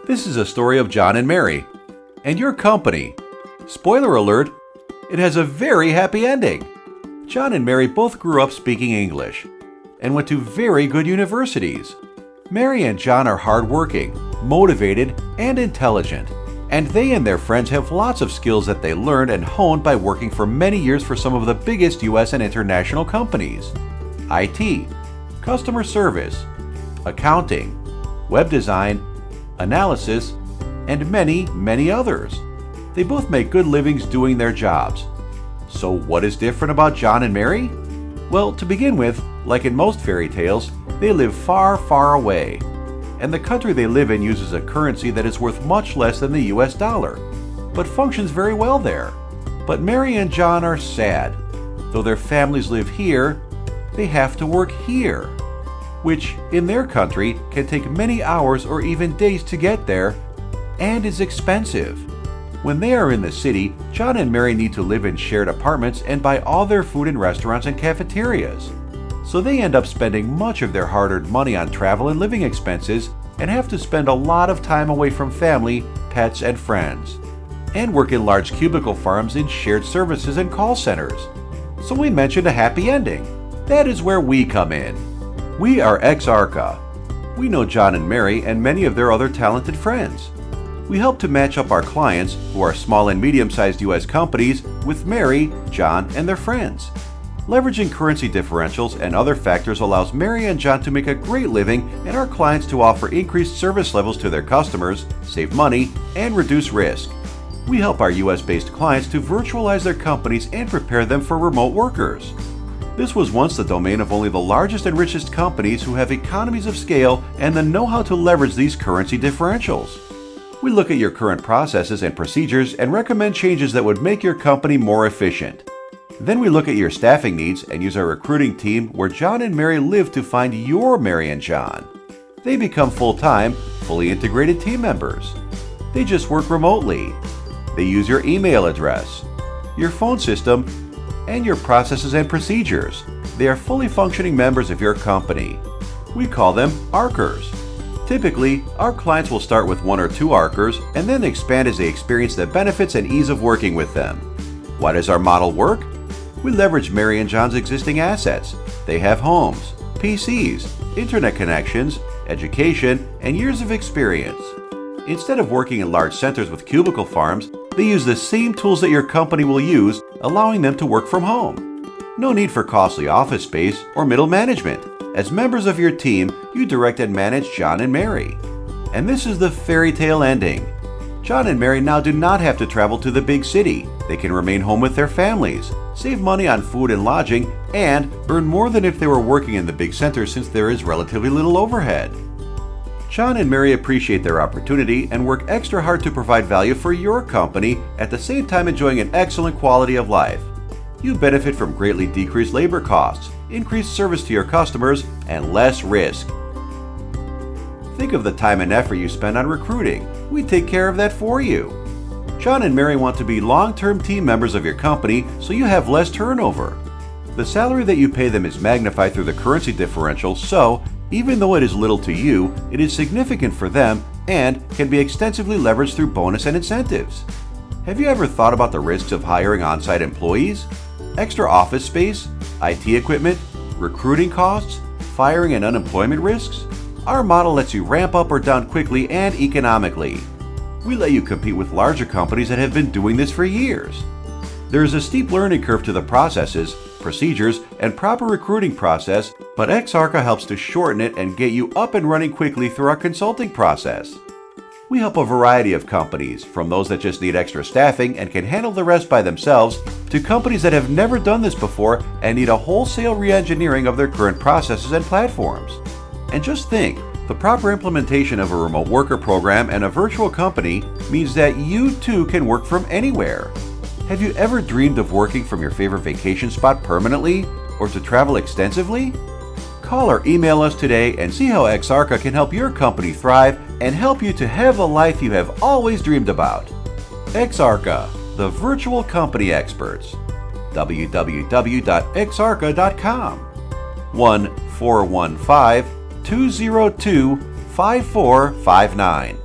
This is a story of John and Mary and your company. Spoiler alert, it has a very happy ending. John and Mary both grew up speaking English and went to very good universities. Mary and John are hardworking, motivated, and intelligent, and they and their friends have lots of skills that they learned and honed by working for many years for some of the biggest US and international companies. IT, customer service, accounting, web design, analysis, and many, many others. They both make good livings doing their jobs. So what is different about John and Mary? Well, to begin with, like in most fairy tales, they live far, far away. And the country they live in uses a currency that is worth much less than the US dollar, but functions very well there. But Mary and John are sad. Though their families live here, they have to work here, which in their country can take many hours or even days to get there, and is expensive. When they are in the city, John and Mary need to live in shared apartments and buy all their food in restaurants and cafeterias. So they end up spending much of their hard-earned money on travel and living expenses and have to spend a lot of time away from family, pets, and friends, and work in large cubicle farms in shared services and call centers. So we mentioned a happy ending. That is where we come in. We are ExArcha. We know John and Mary and many of their other talented friends. We help to match up our clients, who are small and medium-sized US companies, with Mary, John, and their friends. Leveraging currency differentials and other factors allows Mary and John to make a great living and our clients to offer increased service levels to their customers, save money, and reduce risk. We help our US-based clients to virtualize their companies and prepare them for remote workers. This was once the domain of only the largest and richest companies who have economies of scale and the know-how to leverage these currency differentials. We look at your current processes and procedures and recommend changes that would make your company more efficient. Then we look at your staffing needs and use our recruiting team where John and Mary live to find your Mary and John. They become full-time, fully integrated team members. They just work remotely. They use your email address, your phone system, and your processes and procedures. They are fully functioning members of your company. We call them ARCers. Typically, our clients will start with 1 or 2 ARCers and then expand as they experience the benefits and ease of working with them. Why does our model work? We leverage Mary and John's existing assets. They have homes, PCs, internet connections, education, and years of experience. Instead of working in large centers with cubicle farms, they use the same tools that your company will use, allowing them to work from home. No need for costly office space or middle management. As members of your team, you direct and manage John and Mary. And this is the fairy tale ending. John and Mary now do not have to travel to the big city. They can remain home with their families, save money on food and lodging, and earn more than if they were working in the big center since there is relatively little overhead. John and Mary appreciate their opportunity and work extra hard to provide value for your company, at the same time enjoying an excellent quality of life. You benefit from greatly decreased labor costs, increased service to your customers, and less risk. Think of the time and effort you spend on recruiting. We take care of that for you. John and Mary want to be long-term team members of your company so you have less turnover. The salary that you pay them is magnified through the currency differential, so even though it is little to you, it is significant for them and can be extensively leveraged through bonus and incentives. Have you ever thought about the risks of hiring on-site employees? Extra office space, IT equipment, recruiting costs, firing and unemployment risks? Our model lets you ramp up or down quickly and economically. We let you compete with larger companies that have been doing this for years. There is a steep learning curve to the processes, procedures, and proper recruiting process, but ExArcha helps to shorten it and get you up and running quickly through our consulting process. We help a variety of companies, from those that just need extra staffing and can handle the rest by themselves, to companies that have never done this before and need a wholesale re-engineering of their current processes and platforms. And just think, the proper implementation of a remote worker program and a virtual company means that you too can work from anywhere. Have you ever dreamed of working from your favorite vacation spot permanently, or to travel extensively? Call or email us today and see how ExArcha can help your company thrive and help you to have the life you have always dreamed about. ExArcha, the virtual company experts. www.exarcha.com 1-415-202-5459